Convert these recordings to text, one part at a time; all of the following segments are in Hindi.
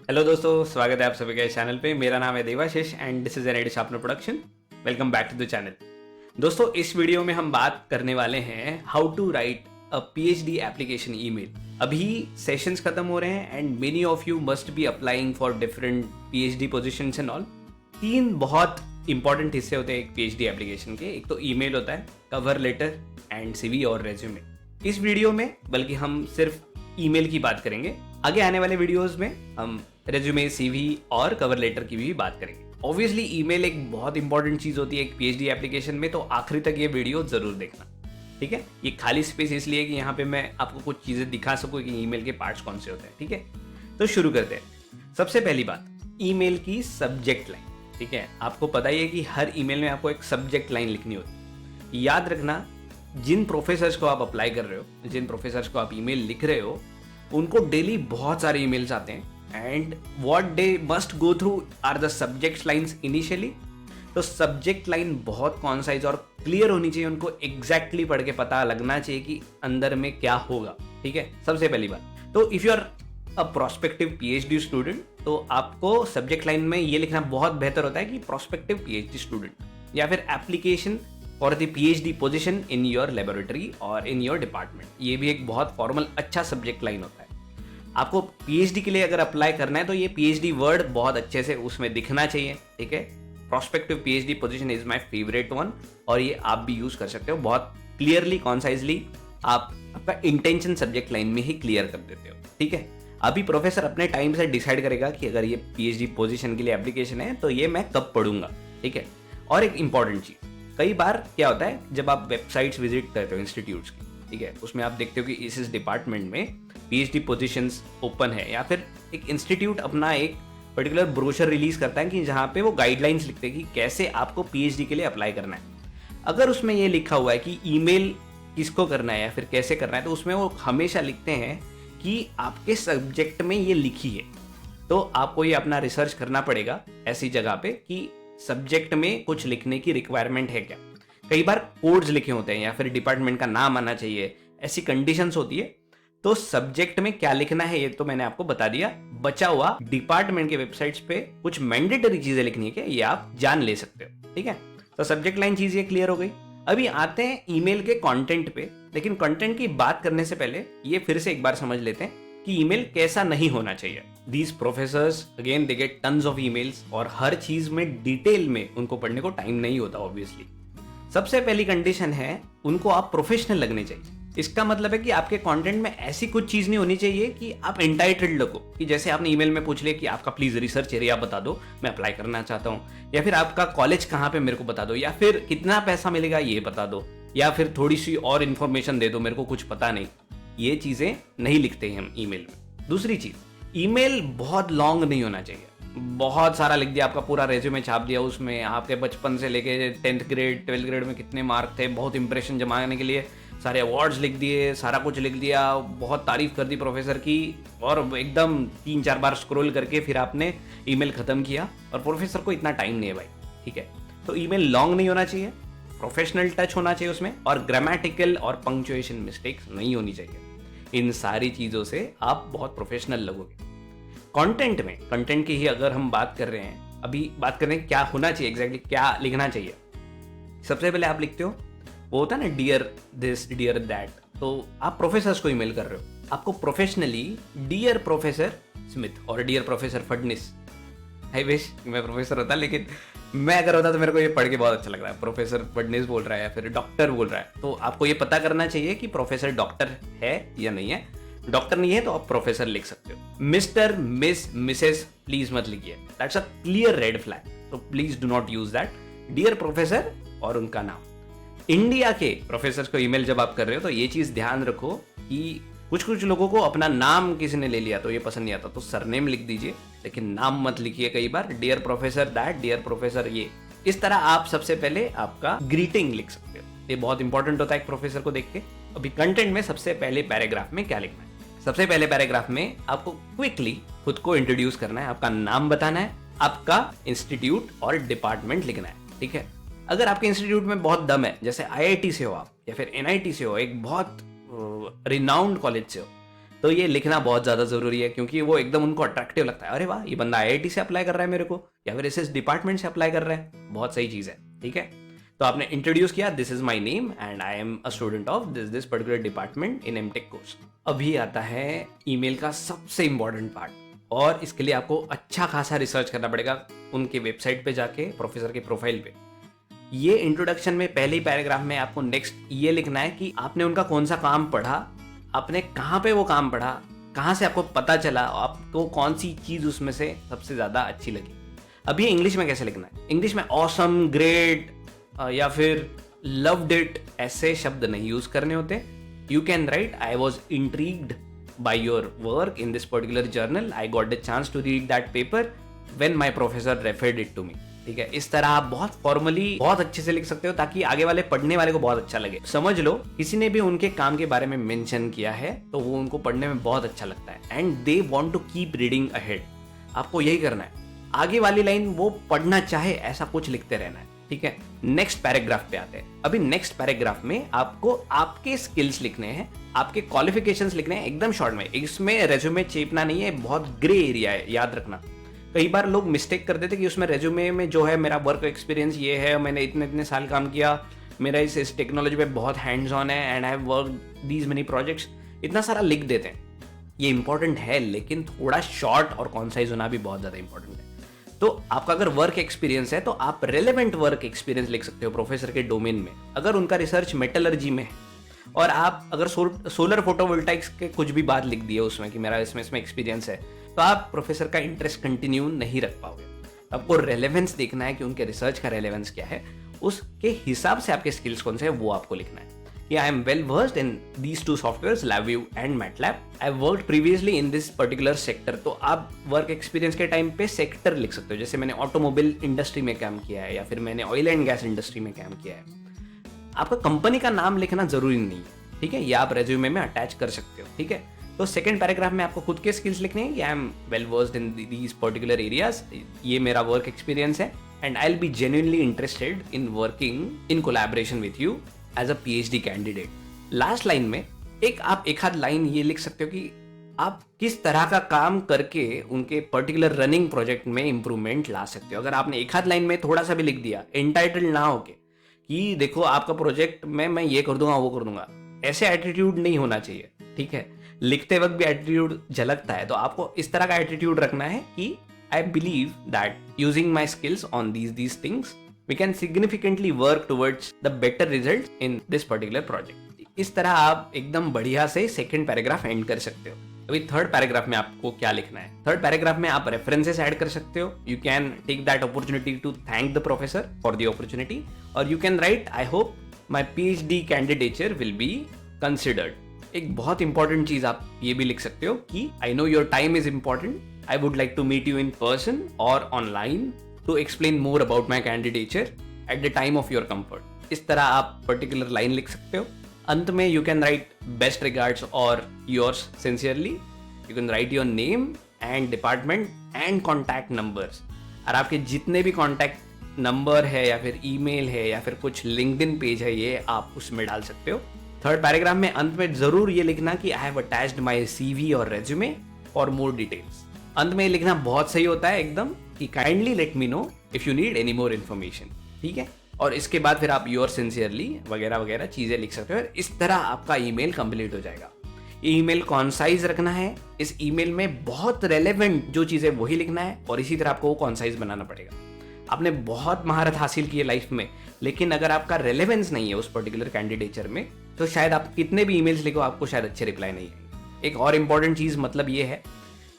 हेलो दोस्तों, स्वागत है आप सभी के चैनल पे। मेरा नाम है Devashish and this is an Ed sharpener production. Welcome back to the channel. दोस्तों, इस वीडियो में हम बात करने वाले हैं how to write a PhD application email. अभी सेशंस खत्म हो रहे हैं and many of you must be applying for different PhD positions and all. 3 बहुत इंपॉर्टेंट हिस्से होते हैं एक पीएचडी एप्लीकेशन के। एक तो ईमेल होता है, कवर लेटर एंड सीवी और रेज्यूमे। इस वीडियो में बल्कि हम सिर्फ ईमेल की बात करेंगे। आगे आने वाले वीडियोस में हम रेज्यूमे, सीवी और कवर लेटर की भी बात करेंगे। ऑब्वियसली ईमेल एक बहुत इंपॉर्टेंट चीज होती है एक पीएचडी एप्लीकेशन में, तो आखिरी तक ये वीडियो जरूर देखना, ठीक है। ये खाली स्पेस इसलिए कि यहाँ पे मैं आपको कुछ चीजें दिखा सकूं कि ईमेल के पार्ट्स कौन से होते हैं, ठीक है। तो शुरू करते हैं। सबसे पहली बात, ईमेल की सब्जेक्ट लाइन, ठीक है। आपको पता ही है कि हर ईमेल में आपको एक सब्जेक्ट लाइन लिखनी होती है। याद रखना, जिन प्रोफेसर्स को आप अप्लाई कर रहे हो, जिन प्रोफेसर्स को आप ईमेल लिख रहे हो, उनको डेली बहुत सारे ईमेल्स आते हैं and what they must go through are the subject lines initially. तो सब्जेक्ट लाइन बहुत कॉन्साइज और क्लियर होनी चाहिए, उनको एग्जैक्टली पढ़ के पता लगना चाहिए कि अंदर में क्या होगा, ठीक है। सबसे पहली बात, तो if you are a prospective PhD student, तो आपको सब्जेक्ट लाइन में ये लिखना बहुत बेहतर होता है कि प्रोस्पेक्टिव पीएचडी स्टूडेंट या फिर application for the PhD position in your laboratory और इन योर डिपार्टमेंट। ये भी एक बहुत फॉर्मल अच्छा सब्जेक्ट लाइन होता है। आपको पीएचडी के लिए अगर अप्लाई करना है तो ये पीएचडी वर्ड बहुत अच्छे से उसमें दिखना चाहिए, ठीक है। Prospective PhD position is my favourite one और ये आप भी यूज कर सकते हो। बहुत क्लियरली, कॉन्साइजली आप आपका इंटेंशन सब्जेक्ट लाइन में ही क्लियर कर देते हो, ठीक है। अभी प्रोफेसर अपने टाइम से डिसाइड करेगा कि अगर ये पीएचडी पोजीशन के लिए एप्लीकेशन है तो ये मैं कब पढ़ूंगा, ठीक है। और एक इंपॉर्टेंट चीज, कई बार क्या होता है जब आप वेबसाइट्स विजिट करते हो इंस्टीट्यूट्स की, ठीक है, उसमें आप देखते हो कि इस डिपार्टमेंट में पीएचडी पोजीशंस ओपन है, या फिर एक इंस्टीट्यूट अपना एक पर्टिकुलर ब्रोशर रिलीज करता है कि जहाँ पे वो गाइडलाइंस लिखते हैं कि कैसे आपको पीएचडी के लिए अप्लाई करना है। अगर उसमें ये लिखा हुआ है कि ईमेल किसको करना है या फिर कैसे करना है, तो उसमें वो हमेशा लिखते हैं कि आपके सब्जेक्ट में ये लिखी है। तो आपको ये अपना रिसर्च करना पड़ेगा ऐसी जगह पे कि सब्जेक्ट में कुछ लिखने की रिक्वायरमेंट है क्या। कई बार कोड्स लिखे होते हैं या फिर डिपार्टमेंट का नाम आना चाहिए, ऐसी कंडीशंस होती है। तो सब्जेक्ट में क्या लिखना है ये तो मैंने आपको बता दिया। बचा हुआ डिपार्टमेंट के वेबसाइट्स पे कुछ मैंडेटरी चीजें लिखनी है क्या, ये आप जान ले सकते हो, ठीक है। तो सब्जेक्ट लाइन चीज ये क्लियर हो गई। अभी आते हैं ईमेल के कंटेंट पे, लेकिन कंटेंट की बात करने से पहले ये फिर से एक बार समझ लेते हैं कि ईमेल कैसा नहीं होना चाहिए। These professors again they get tons of emails और हर चीज में डिटेल में उनको पढ़ने को टाइम नहीं होता ऑब्वियसली। सबसे पहली कंडीशन है, उनको आप प्रोफेशनल लगने चाहिए। इसका मतलब है कि आपके कंटेंट में ऐसी कुछ चीज नहीं होनी चाहिए कि आप एंटाइटल्ड लगो, कि जैसे आपने ईमेल में पूछ लिया कि आपका प्लीज रिसर्च एरिया बता दो, मैं अप्लाई करना चाहता हूँ, या फिर आपका कॉलेज कहाँ पे मेरे को बता दो, या फिर कितना पैसा मिलेगा ये बता दो, या फिर थोड़ी सी और इन्फॉर्मेशन दे दो, मेरे को कुछ पता नहीं। ये चीजें नहीं लिखते हैं हम ईमेल में। दूसरी चीज, ईमेल बहुत लॉन्ग नहीं होना चाहिए। बहुत सारा लिख दिया, आपका पूरा रेज्यूमे छाप दिया, उसमें आपके बचपन से लेके 10th ग्रेड 12th ग्रेड में कितने मार्क थे, बहुत इंप्रेशन जमाने के लिए सारे अवार्ड्स लिख दिए, सारा कुछ लिख दिया, बहुत तारीफ कर दी प्रोफेसर की, और एकदम 3-4 बार स्क्रॉल करके फिर आपने ईमेल खत्म किया। और प्रोफेसर को इतना टाइम नहीं है भाई, ठीक है। तो ईमेल लॉन्ग नहीं होना चाहिए, प्रोफेशनल टच होना चाहिए उसमें, और ग्रामेटिकल और पंक्चुएशन मिस्टेक्स नहीं होनी चाहिए। इन सारी चीजों से आप बहुत प्रोफेशनल लगोगे। कंटेंट में, कंटेंट की ही अगर हम बात कर रहे हैं, अभी बात कर रहे हैं क्या होना चाहिए एग्जैक्टली, क्या लिखना चाहिए। सबसे पहले आप लिखते हो, वो होता है ना डियर दिस डियर दैट, तो आप प्रोफेसर्स को ईमेल कर रहे हो, आपको प्रोफेशनली डियर प्रोफेसर स्मिथ और dear professor Phadnis, I wish मैं प्रोफेसर होता, लेकिन मैं अगर होता तो मेरे को ये पढ़ के बहुत अच्छा लग रहा है, प्रोफेसर फडनिस बोल रहा है या फिर डॉक्टर बोल रहा है, तो आपको ये पता करना चाहिए कि प्रोफेसर डॉक्टर है या नहीं है। डॉक्टर नहीं है तो आप प्रोफेसर लिख सकते हो। मिस्टर, मिस, मिसेस प्लीज मत लिखिए, that's a clear red flag, तो please do not use that. Dear professor और उनका नाम। इंडिया के प्रोफेसर को ईमेल जब आप कर रहे हो तो ये चीज ध्यान रखो कि कुछ लोगों को अपना नाम किसी ने ले लिया तो ये पसंद नहीं आता, तो सरनेम लिख दीजिए, लेकिन नाम मत लिखिए। कई बार dear professor that, dear professor ये, इस तरह आप सबसे पहले आपका ग्रीटिंग लिख सकते हो। ये बहुत इंपॉर्टेंट होता है एक प्रोफेसर को देख के। अभी कंटेंट में सबसे पहले पैराग्राफ में क्या लिखना है, सबसे पहले पैराग्राफ में आपको क्विकली खुद को इंट्रोड्यूस करना है, आपका नाम बताना है, आपका इंस्टीट्यूट और डिपार्टमेंट लिखना है, ठीक है। अगर आपके इंस्टीट्यूट में बहुत दम है, जैसे आईआईटी से हो आप या फिर एनआईटी से हो, एक बहुत रिनाउंड कॉलेज से हो, तो ये लिखना बहुत ज़्यादा ज़रूरी है, क्योंकि वो एकदम उनको अट्रैक्टिव लगता है, अरे वाह ये बंदा आईआईटी से अप्लाई कर रहा है मेरे को, या फिर इस डिपार्टमेंट से अप्लाई कर रहा है, बहुत सही चीज़ है। ठीक है, तो आपने इंट्रोड्यूस किया, this is my name and I am a student of this particular department in MTech course. अभी आता है ईमेल का सबसे इंपॉर्टेंट पार्ट, और इसके लिए आपको अच्छा खासा रिसर्च करना पड़ेगा उनके वेबसाइट पे जाके, प्रोफेसर के प्रोफाइल पे। ये इंट्रोडक्शन में पहले ही पैराग्राफ में आपको नेक्स्ट ये लिखना है कि आपने उनका कौन सा काम पढ़ा, आपने कहाँ पे वो काम पढ़ा, कहाँ से आपको पता चला, आपको कौन सी चीज़ उसमें से सबसे ज़्यादा अच्छी लगी। अभी इंग्लिश में कैसे लिखना है, इंग्लिश में ऑसम, ग्रेट या फिर लव्ड इट ऐसे शब्द नहीं यूज करने होते। You can write I was intrigued by your work in this particular journal, I got the chance to read that paper when my professor referred it to me. ठीक है, इस तरह आप बहुत फॉर्मली बहुत अच्छे से लिख सकते हो, ताकि आगे वाले पढ़ने वाले को बहुत अच्छा लगे। समझ लो किसी ने भी उनके काम के बारे में मेंशन किया है तो वो उनको पढ़ने में बहुत अच्छा लगता है, and they want to keep reading ahead. आपको यही करना है, आगे वाली लाइन वो पढ़ना चाहे ऐसा कुछ लिखते रहना है। ठीक है, नेक्स्ट पैराग्राफ पे आते हैं। अभी नेक्स्ट पैराग्राफ में आपको आपके स्किल्स लिखने हैं, आपके क्वालिफिकेशंस लिखने हैं, एकदम शॉर्ट में। इसमें रेज्यूमे चेपना नहीं है, बहुत ग्रे एरिया है, याद रखना। कई बार लोग मिस्टेक कर देते कि उसमें रेज्यूमे में जो है मेरा वर्क एक्सपीरियंस ये है, मैंने इतने इतने साल काम किया, मेरा इस टेक्नोलॉजी पे बहुत हैंड्स ऑन है and I have worked these many projects, इतना सारा लिख देते हैं। ये इंपॉर्टेंट है, लेकिन थोड़ा शॉर्ट और कॉन्साइज होना भी बहुत ज़्यादा इंपॉर्टेंट है। तो आपका अगर वर्क एक्सपीरियंस है तो आप रेलेवेंट वर्क एक्सपीरियंस लिख सकते हो प्रोफेसर के डोमेन में। अगर उनका रिसर्च मेटलर्जी में है और आप अगर सोलर फोटोवोल्टाइक्स के कुछ भी बात लिख दी है उसमें कि मेरा इसमें एक्सपीरियंस है, तो आप प्रोफेसर का इंटरेस्ट कंटिन्यू नहीं रख पाओगे। आपको रेलेवेंस देखना है कि उनके रिसर्च का रेलेवेंस क्या है, उसके हिसाब से आपके स्किल्स कौन से हैं वो आपको लिखना है। कि I am well versed in these two softwares, LabVIEW and MATLAB, I worked previously in this particular sector. तो आप वर्क एक्सपीरियंस के टाइम पे सेक्टर लिख सकते हो, जैसे मैंने ऑटोमोबाइल इंडस्ट्री में काम किया है, या फिर मैंने ऑयल एंड गैस इंडस्ट्री में काम किया है। आपका कंपनी का नाम लिखना जरूरी नहीं है, ठीक है, ये आप रेज्यूमे में अटैच कर सकते हो। ठीक है, तो सेकंड पैराग्राफ में आपको खुद के स्किल्स लिखने हैं कि I am well versed in these particular areas, ये मेरा वर्क एक्सपीरियंस है, and I will be genuinely interested in working in collaboration with you as a PhD candidate. Last line में आप एक आध लाइन ये लिख सकते हो कि आप किस तरह का काम करके उनके पर्टिकुलर रनिंग प्रोजेक्ट में इंप्रूवमेंट ला सकते हो। अगर आपने एक आध लाइन में थोड़ा सा भी लिख दिया, एंटाइटल्ड ना होके कि देखो आपका प्रोजेक्ट में मैं ये कर दूंगा वो कर दूंगा, ऐसे एटीट्यूड नहीं होना चाहिए। ठीक है, लिखते वक्त भी एटीट्यूड झलकता है, तो आपको इस तरह का एटीट्यूड रखना है कि I believe that using my skills on these things we can significantly work towards the better results in this particular project। इस तरह आप एकदम बढ़िया से सेकंड पैराग्राफ एंड कर सकते हो। अभी थर्ड पैराग्राफ में आपको क्या लिखना है, थर्ड पैराग्राफ में आप रेफरेंसेस ऐड कर सकते हो। You can take that opportunity to thank the professor for the opportunity, और you can write I hope my PhD candidature will be considered. एक बहुत इंपॉर्टेंट चीज आप ये भी लिख सकते हो कि I know your time is important, I would like to meet you in person और online to explain more about my candidature at the time of your comfort। इस तरह आप पर्टिकुलर लाइन लिख सकते हो। अंत में you can write best regards और yours sincerely, you can write your name and department and contact numbers, और आपके जितने भी कॉन्टैक्ट नंबर है या फिर ईमेल है या फिर कुछ लिंक्डइन पेज है, ये आप उसमें डाल सकते हो। थर्ड पैराग्राफ में अंत में जरूर ये लिखना कि I have attached my CV और रेज्यूमे फॉर मोर डिटेल्स। अंत में लिखना बहुत सही होता है एकदम कि kindly let me know if you need any more information. ठीक है, और इसके बाद फिर आप योर सिंसियरली वगैरह वगैरह चीजें लिख सकते हो। इस तरह आपका ईमेल कंप्लीट हो जाएगा। ईमेल कॉन्साइज रखना है, इस ईमेल में बहुत रेलेवेंट जो चीजें वही लिखना है, और इसी तरह आपको वो कॉन्साइज बनाना पड़ेगा। आपने बहुत महारत हासिल की है लाइफ में, लेकिन अगर आपका रेलेवेंस नहीं है उस पर्टिकुलर कैंडिडेचर में, तो शायद आप कितने भी ईमेल्स लिखो आपको शायद अच्छे रिप्लाई नहीं आएंगे। एक और इंपॉर्टेंट चीज मतलब ये है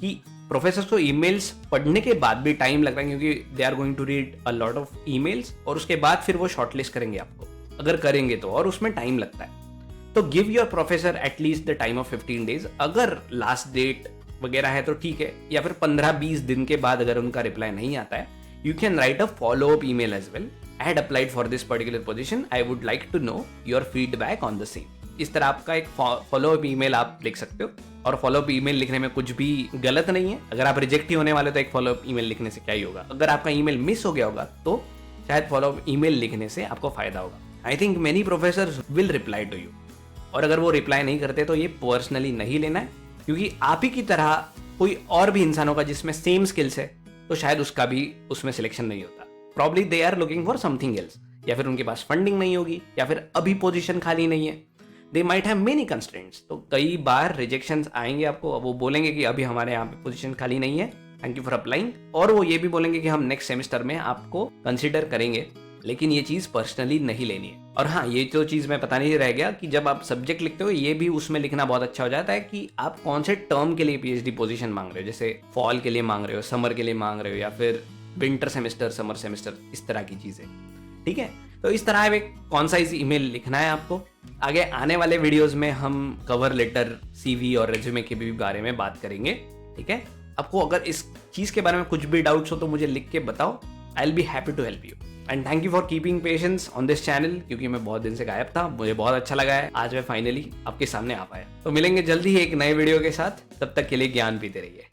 कि प्रोफेसर को ईमेल्स पढ़ने के बाद भी टाइम लग रहा है, क्योंकि they are going to read a lot of emails, और उसके बाद फिर वो शॉर्टलिस्ट करेंगे आपको, अगर करेंगे तो, और उसमें टाइम लगता है। तो give your professor at least the time of 15 days। अगर लास्ट डेट वगैरह है तो ठीक है, या फिर 15-20 दिन के बाद अगर उनका रिप्लाई नहीं आता है, you can write a follow up email as well. I had applied for this particular position, I would like to know your feedback on the same. इस तरह आपका एक फॉलो अप ईमेल आप लिख सकते हो, और फॉलो अप ईमेल लिखने में कुछ भी गलत नहीं है। अगर आप रिजेक्ट ही होने वाले तो एक फॉलो अप ईमेल लिखने से क्या ही होगा। अगर आपका ईमेल मिस हो गया होगा तो शायद फॉलो अप ईमेल लिखने से आपको फायदा होगा। I think many professors will reply to you, और अगर वो रिप्लाई नहीं करते तो ये पर्सनली नहीं लेना है, क्योंकि आप ही की तरह कोई और भी इंसान होगा जिसमें सेम स्किल्स है, तो शायद उसका भी उसमें सिलेक्शन नहीं होता। Probably they are looking for something else, या फिर उनके पास फंडिंग नहीं होगी, या फिर अभी पोजीशन खाली नहीं है। They might have many constraints. तो कई बार रिजेक्शंस आएंगे आपको, वो बोलेंगे कि अभी हमारे यहाँ पे पोजीशन खाली नहीं है, थैंक यू फॉर अप्लाइंग, और वो ये भी बोलेंगे कि हम नेक्स्ट सेमेस्टर में आपको कंसिडर करेंगे, लेकिन ये चीज़ पर्सनली नहीं लेनी है। और हाँ, ये तो चीज़ मैं पता नहीं रह गया कि जब आप सब्जेक्ट लिखते हो ये भी उसमें लिखना बहुत अच्छा हो जाता है कि आप कौन से टर्म के लिए पीएचडी पोजीशन मांग रहे हो, जैसे फॉल के लिए मांग रहे हो, समर के लिए मांग रहे हो, या फिर विंटर सेमेस्टर, समर सेमेस्टर, इस तरह की चीज़ें। ठीक है, तो इस तरह एक कॉन्साइज ईमेल लिखना है आपको। आगे आने वाले वीडियोस में हम कवर लेटर, सीवी और रेज्यूमे के भी बारे में बात करेंगे। ठीक है, आपको अगर इस चीज़ के बारे में कुछ भी डाउट्स हो तो मुझे लिख के बताओ, I will be happy to help you. And thank you for keeping patience on this channel, क्योंकि मैं बहुत दिन से गायब था, मुझे बहुत अच्छा लगा है आज मैं फाइनली आपके सामने आ पाया। तो मिलेंगे जल्दी ही एक नए वीडियो के साथ, तब तक के लिए ज्ञान पीते रहिए।